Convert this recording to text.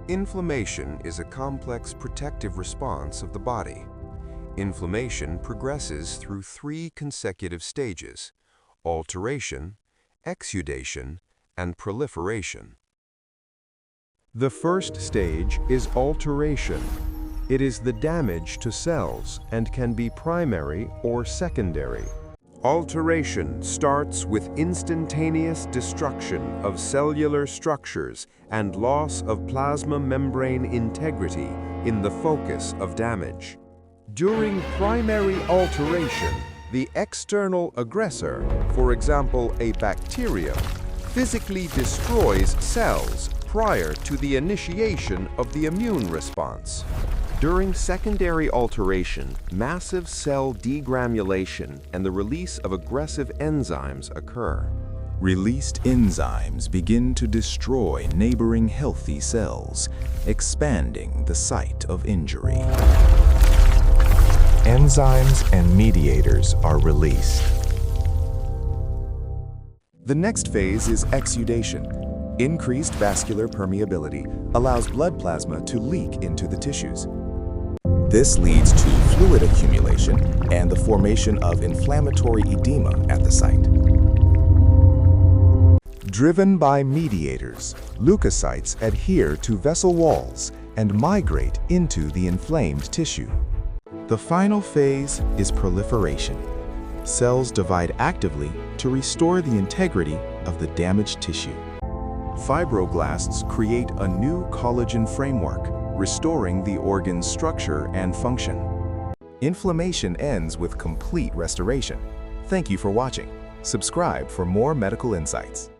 Inflammation is a complex protective response of the body. Inflammation progresses through 3 consecutive stages: alteration, exudation, and proliferation. The first stage is alteration. It is the damage to cells and can be primary or secondary. Alteration starts with instantaneous destruction of cellular structures and loss of plasma membrane integrity in the focus of damage. During primary alteration, the external aggressor, for example a bacterium, physically destroys cells prior to the initiation of the immune response. During secondary alteration, massive cell degranulation and the release of aggressive enzymes occur. Released enzymes begin to destroy neighboring healthy cells, expanding the site of injury. Enzymes and mediators are released. The next phase is exudation. Increased vascular permeability allows blood plasma to leak into the tissues. This leads to fluid accumulation and the formation of inflammatory edema at the site. Driven by mediators, leukocytes adhere to vessel walls and migrate into the inflamed tissue. The final phase is proliferation. Cells divide actively to restore the integrity of the damaged tissue. Fibroblasts create a new collagen framework, restoring the organ's structure and function. Inflammation ends with complete restoration. Thank you for watching. Subscribe for more medical insights.